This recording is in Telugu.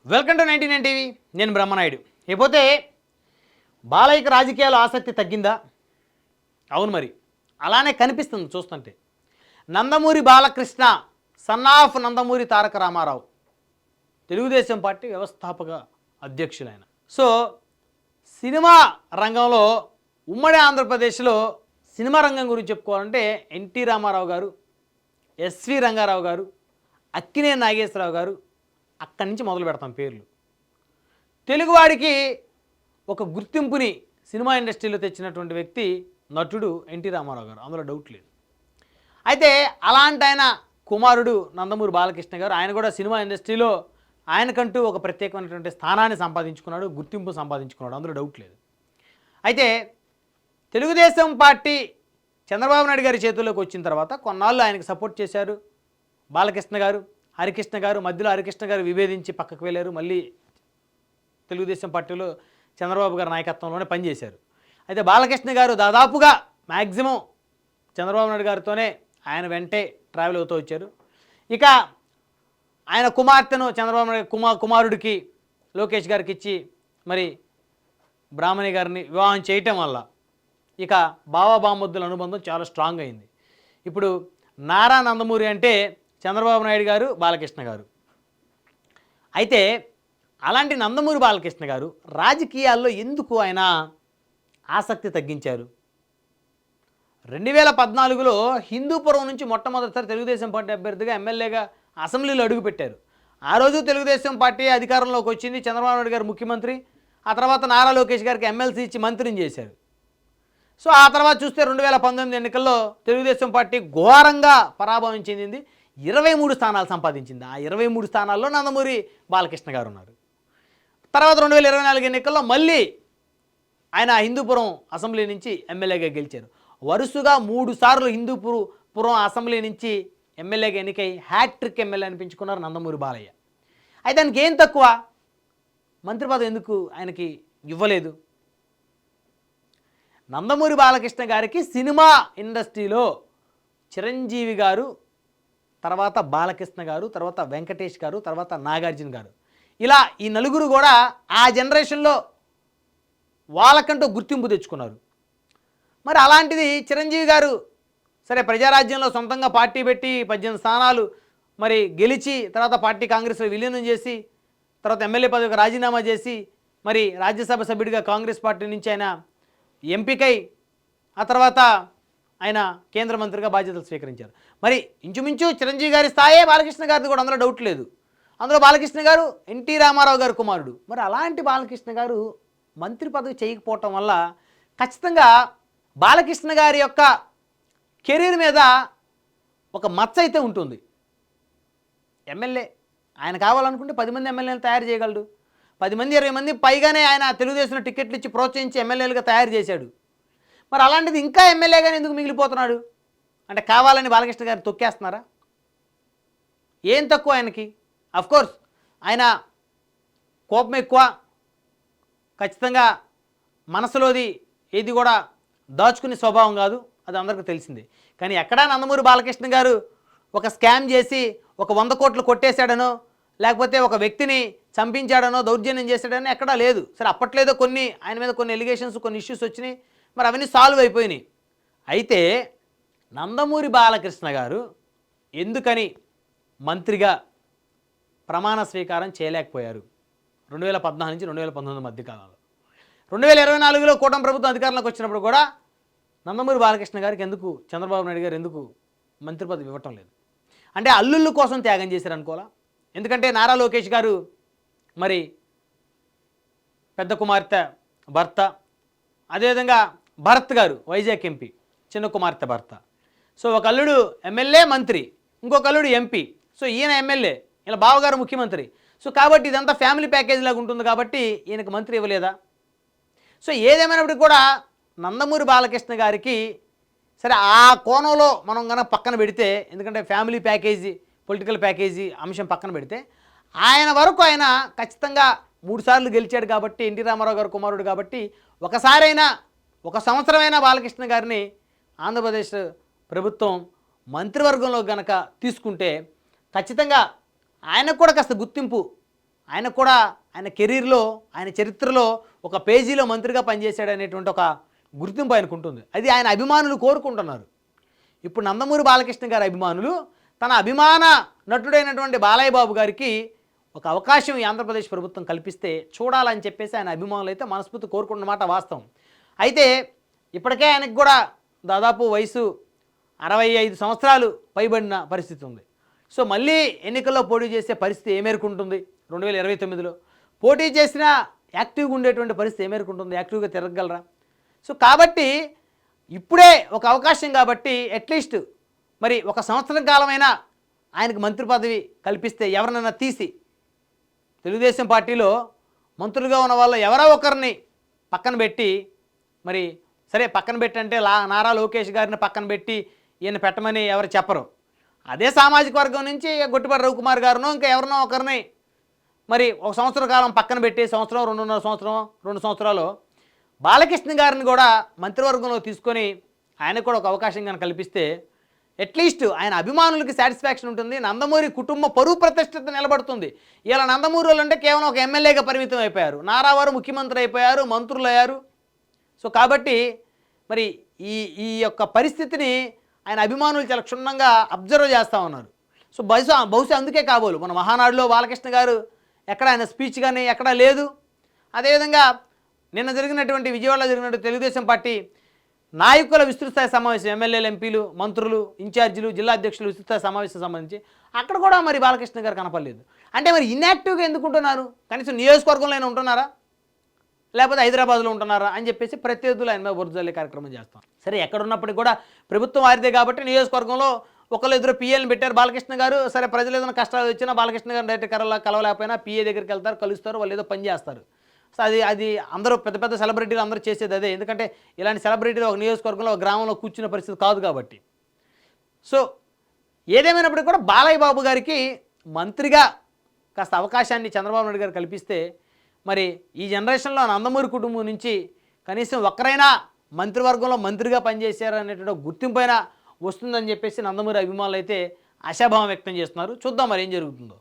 Welcome to 99 TV. నేను బ్రహ్మనాయుడు. ఇకపోతే బాలయ్యకి రాజకీయాలు ఆసక్తి తగ్గిందా? అవును, మరి అలానే కనిపిస్తుంది చూస్తుంటే. Nandamuri Balakrishna son of Nandamuri Taraka Rama Rao Telugu Desam party వ్యవస్థాపక అధ్యక్షులైన. సో సినిమా రంగంలో ఉమ్మడి ఆంధ్రప్రదేశ్లో సినిమా రంగం గురించి చెప్పుకోవాలంటే ఎన్టీ రామారావు గారు, ఎస్వి రంగారావు గారు, అక్కినేని నాగేశ్వరరావు గారు, అక్కడి నుంచి మొదలు పెడతాం పేర్లు. తెలుగువాడికి ఒక గుర్తింపుని సినిమా ఇండస్ట్రీలో తెచ్చినటువంటి వ్యక్తి నటుడు ఎన్టీ రామారావు గారు, అందులో డౌట్ లేదు. అయితే అలాంటి ఆయన కుమారుడు నందమూరి బాలకృష్ణ గారు, ఆయన కూడా సినిమా ఇండస్ట్రీలో ఆయనకంటూ ఒక ప్రత్యేకమైనటువంటి స్థానాన్ని సంపాదించుకున్నాడు, గుర్తింపు సంపాదించుకున్నాడు, అందులో డౌట్ లేదు. అయితే తెలుగుదేశం పార్టీ చంద్రబాబు నాయుడు గారి చేతుల్లోకి వచ్చిన తర్వాత కొన్నాళ్ళు ఆయనకు సపోర్ట్ చేశారు బాలకృష్ణ గారు, హరికృష్ణ గారు. మధ్యలో హరికృష్ణ గారు విభేదించి పక్కకు వెళ్ళారు, మళ్ళీ తెలుగుదేశం పార్టీలో చంద్రబాబు గారి నాయకత్వంలోనే పనిచేశారు. అయితే బాలకృష్ణ గారు దాదాపుగా మ్యాక్సిమం చంద్రబాబు నాయుడు గారితోనే ఆయన వెంటే ట్రావెల్ అవుతూ వచ్చారు. ఇక ఆయన కుమార్తెను చంద్రబాబు నాయుడు కుమారుడికి లోకేష్ గారికి ఇచ్చి మరి బ్రాహ్మణి గారిని వివాహం చేయటం వల్ల ఇక బావబామొద్దుల అనుబంధం చాలా స్ట్రాంగ్ అయింది. ఇప్పుడు నారా నందమూరి అంటే చంద్రబాబు నాయుడు గారు, బాలకృష్ణ గారు. అయితే అలాంటి నందమూరి బాలకృష్ణ గారు రాజకీయాల్లో ఎందుకు ఆయన ఆసక్తి తగ్గించారు? 2014లో హిందూపురం నుంచి మొట్టమొదటిసారి తెలుగుదేశం పార్టీ అభ్యర్థిగా ఎమ్మెల్యేగా అసెంబ్లీలో అడుగుపెట్టారు. ఆ రోజు తెలుగుదేశం పార్టీ అధికారంలోకి వచ్చింది, చంద్రబాబు నాయుడు గారు ముఖ్యమంత్రి. ఆ తర్వాత నారా లోకేష్ గారికి ఎమ్మెల్సీ ఇచ్చి మంత్రిని చేశారు. సో ఆ తర్వాత చూస్తే 2019 ఎన్నికల్లో తెలుగుదేశం పార్టీ ఘోరంగా పరాభవం చెందింది, 23 స్థానాలు సంపాదించింది. ఆ 23 స్థానాల్లో నందమూరి బాలకృష్ణ గారు ఉన్నారు. తర్వాత 2024 ఎన్నికల్లో మళ్ళీ ఆయన హిందూపురం అసెంబ్లీ నుంచి ఎమ్మెల్యేగా గెలిచారు. వరుసగా 3 సార్లు హిందూపురం అసెంబ్లీ నుంచి ఎమ్మెల్యేగా ఎన్నికై హ్యాట్రిక్ ఎమ్మెల్యే అనిపించుకున్నారు నందమూరి బాలయ్య. అయితే దానికి ఏం తక్కువ? మంత్రి పదవి ఎందుకు ఆయనకి ఇవ్వలేదు? నందమూరి బాలకృష్ణ గారికి సినిమా ఇండస్ట్రీలో చిరంజీవి గారు, తర్వాత బాలకృష్ణ గారు, తర్వాత వెంకటేష్ గారు, తర్వాత నాగార్జున గారు, ఇలా ఈ నలుగురు కూడా ఆ జనరేషన్లో వాళ్ళకంటూ గుర్తింపు తెచ్చుకున్నారు. మరి అలాంటిది చిరంజీవి గారు సరే ప్రజారాజ్యంలో సొంతంగా పార్టీ పెట్టి 18 స్థానాలు మరి గెలిచి తర్వాత పార్టీ కాంగ్రెస్లో విలీనం చేసి తర్వాత ఎమ్మెల్యే పదవికి రాజీనామా చేసి మరి రాజ్యసభ సభ్యుడిగా కాంగ్రెస్ పార్టీ నుంచి ఆయన ఎంపికై ఆ తర్వాత ఆయన కేంద్ర మంత్రిగా బాధ్యతలు స్వీకరించారు. మరి ఇంచుమించు చిరంజీవి గారి స్థాయే బాలకృష్ణ గారిది కూడా, అందులో డౌట్ లేదు. అందులో బాలకృష్ణ గారు ఎన్టీ రామారావు గారి కుమారుడు. మరి అలాంటి బాలకృష్ణ గారు మంత్రి పదవి చేయకపోవటం వల్ల ఖచ్చితంగా బాలకృష్ణ గారి యొక్క కెరీర్ మీద ఒక మచ్చ అయితే ఉంటుంది. ఎమ్మెల్యే ఆయన కావాలనుకుంటే 10 మంది ఎమ్మెల్యేలు తయారు చేయగలడు. 10 మంది 20 మంది పైగానే ఆయన తెలుగుదేశం టికెట్లు ఇచ్చి ప్రోత్సహించి ఎమ్మెల్యేలుగా తయారు చేశాడు. మరి అలాంటిది ఇంకా ఎమ్మెల్యేగానే ఎందుకు మిగిలిపోతున్నాడు? అంటే కావాలని బాలకృష్ణ గారిని తొక్కేస్తున్నారా? ఏం తక్కువ ఆయనకి? అఫ్కోర్స్ ఆయన కోపం ఎక్కువ, ఖచ్చితంగా మనసులోది ఏది కూడా దాచుకునే స్వభావం కాదు, అది అందరికీ తెలిసిందే. కానీ ఎక్కడా నందమూరి బాలకృష్ణ గారు ఒక స్కామ్ చేసి ఒక 100 కోట్లు కొట్టేశాడనో లేకపోతే ఒక వ్యక్తిని చంపించాడనో దౌర్జన్యం చేశాడనో ఎక్కడా లేదు. సరే అప్పట్లేదో కొన్ని ఆయన మీద కొన్ని ఎలిగేషన్స్, కొన్ని ఇష్యూస్ వచ్చినాయి, మరి అవన్నీ సాల్వ్ అయిపోయినాయి. అయితే నందమూరి బాలకృష్ణ గారు ఎందుకని మంత్రిగా ప్రమాణ స్వీకారం చేయలేకపోయారు 2014 నుంచి 2019 మధ్యకాలంలో? 2024లో కూటమి ప్రభుత్వం అధికారంలోకి వచ్చినప్పుడు కూడా నందమూరి బాలకృష్ణ గారికి ఎందుకు చంద్రబాబు నాయుడు గారు ఎందుకు మంత్రి పదవి ఇవ్వటం లేదు? అంటే అల్లుళ్ళ కోసం త్యాగం చేశారు అనుకోవాలా? ఎందుకంటే నారా లోకేష్ గారు మరి పెద్ద కుమార్తె భర్త, అదేవిధంగా భరత్ గారు వైజాగ్ ఎంపీ చిన్న కుమార్తె భర్త. సో ఒక అల్లుడు ఎమ్మెల్యే మంత్రి, ఇంకొక అల్లుడు ఎంపీ. సో ఈయన ఎమ్మెల్యే, ఇలా బావగారు ముఖ్యమంత్రి. సో కాబట్టి ఇదంతా ఫ్యామిలీ ప్యాకేజ్ లాగా ఉంటుంది కాబట్టి ఈయనకు మంత్రి ఇవ్వలేదా? సో ఏదేమైనప్పటికీ కూడా నందమూరి బాలకృష్ణ గారికి సరే ఆ కోణంలో మనం కనుక పక్కన పెడితే, ఎందుకంటే ఫ్యామిలీ ప్యాకేజీ పొలిటికల్ ప్యాకేజీ అంశం పక్కన పెడితే, ఆయన వరకు ఆయన ఖచ్చితంగా 3 సార్లు గెలిచాడు కాబట్టి, ఎన్టీ రామారావు గారు కుమారుడు కాబట్టి, ఒకసారైనా ఒక సంవత్సరమైనా బాలకృష్ణ గారిని ఆంధ్రప్రదేశ్ ప్రభుత్వం మంత్రివర్గంలో కనుక తీసుకుంటే ఖచ్చితంగా ఆయనకు కూడా కాస్త గుర్తింపు ఆయన కూడా ఆయన కెరీర్లో ఆయన చరిత్రలో ఒక పేజీలో మంత్రిగా పనిచేశాడు అనేటువంటి ఒక గుర్తింపు ఆయనకు ఉంటుంది. అది ఆయన అభిమానులు కోరుకుంటున్నారు. ఇప్పుడు నందమూరి బాలకృష్ణ గారి అభిమానులు తన అభిమాన నటుడైనటువంటి బాలయ్య బాబు గారికి ఒక అవకాశం ఈ ఆంధ్రప్రదేశ్ ప్రభుత్వం కల్పిస్తే చూడాలని చెప్పేసి ఆయన అభిమానులు అయితే మనస్ఫూర్తి కోరుకుంటున్నమాట వాస్తవం. అయితే ఇప్పటికే ఆయనకు కూడా దాదాపు వయసు 65 సంవత్సరాలు పైబడిన పరిస్థితి ఉంది. సో మళ్ళీ ఎన్నికల్లో పోటీ చేసే పరిస్థితి ఏ మేరకు ఉంటుంది? 2029లో పోటీ చేసినా యాక్టివ్గా ఉండేటువంటి పరిస్థితి ఏ మేరకు ఉంటుంది? యాక్టివ్గా తిరగగలరా? సో కాబట్టి ఇప్పుడే ఒక అవకాశం కాబట్టి అట్లీస్ట్ మరి ఒక సంవత్సరం కాలమైనా ఆయనకు మంత్రి పదవి కల్పిస్తే ఎవరినైనా తీసి తెలుగుదేశం పార్టీలో మంత్రులుగా ఉన్న వాళ్ళు ఎవరో ఒకరిని పక్కన పెట్టి మరి సరే పక్కన పెట్టంటే నారా లోకేష్ గారిని పక్కన పెట్టి ఈయన పెట్టమని ఎవరు చెప్పరు. అదే సామాజిక వర్గం నుంచి గొట్టిపాటి రవికుమార్ గారినో ఇంకా ఎవరినో ఒకరిని మరి ఒక సంవత్సర కాలం పక్కన పెట్టి సంవత్సరం 2 సంవత్సరాలు బాలకృష్ణ గారిని కూడా మంత్రివర్గంలో తీసుకొని ఆయనకు కూడా ఒక అవకాశం కనుక కల్పిస్తే అట్లీస్ట్ ఆయన అభిమానులకి సాటిస్ఫాక్షన్ ఉంటుంది. నందమూరి కుటుంబ పరువు ప్రతిష్టత నిలబడుతుంది. ఇలా నందమూరి వాళ్ళు అంటే కేవలం ఒక ఎమ్మెల్యేగా పరిమితం అయిపోయారు. నారావారు ముఖ్యమంత్రి అయిపోయారు, మంత్రులు అయ్యారు. సో కాబట్టి మరి ఈ యొక్క పరిస్థితిని ఆయన అభిమానులు చాలా క్షుణ్ణంగా అబ్జర్వ్ చేస్తూ ఉన్నారు. సో బహుశా అందుకే కాబోలు మన మహానాడులో బాలకృష్ణ గారు ఎక్కడ ఆయన స్పీచ్ కానీ ఎక్కడా లేదు. అదేవిధంగా నిన్న జరిగినటువంటి విజయవాడలో జరిగినటువంటి తెలుగుదేశం పార్టీ నాయకుల విస్తృతస్థాయి సమావేశం, ఎమ్మెల్యేలు, ఎంపీలు, మంత్రులు, ఇన్ఛార్జీలు, జిల్లా అధ్యక్షులు విస్తృతస్థాయి సమావేశం సంబంధించి అక్కడ కూడా మరి బాలకృష్ణ గారు కనపడలేదు. అంటే మరి ఇన్యాక్టివ్గా ఎందుకు ఉంటున్నారు? కనీసం నియోజకవర్గంలో ఉంటున్నారా లేకపోతే హైదరాబాద్లో ఉంటున్నారా అని చెప్పేసి ప్రత్యర్థులు ఆయన మీద బురదజల్లే కార్యక్రమం చేస్తాం. సరే ఎక్కడున్నప్పటికీ కూడా ప్రభుత్వం వారిదే కాబట్టి నియోజకవర్గంలో ఒకళ్ళు ఇద్దరు పిఏలను పెట్టారు బాలకృష్ణ గారు. సరే ప్రజలు ఏదైనా కష్టాలు వచ్చినా బాలకృష్ణ గారు డైరెక్ట్ కలవలేకపోయినా పిఏ దగ్గరికి వెళ్తారు, కలుస్తారు, వాళ్ళు ఏదో పని చేస్తారు. సో అది అందరూ పెద్ద సెలబ్రిటీలు అందరూ చేసేది అదే. ఎందుకంటే ఇలాంటి సెలబ్రిటీలు ఒక నియోజకవర్గంలో ఒక గ్రామంలో కూర్చున్న పరిస్థితి కాదు కాబట్టి. సో ఏదేమైనప్పటికీ కూడా బాలయ్య బాబు గారికి మంత్రిగా కాస్త అవకాశాన్ని చంద్రబాబు నాయుడు గారు కల్పిస్తే మరి ఈ జనరేషన్లో నందమూరి కుటుంబం నుంచి కనీసం ఒక్కరైనా మంత్రివర్గంలో మంత్రిగా పనిచేశారు అనేటువంటి గుర్తింపు అయినా వస్తుందని చెప్పేసి నందమూరి అభిమానులు అయితే ఆశాభావం వ్యక్తం చేస్తున్నారు. చూద్దాం మరి ఏం జరుగుతుందో.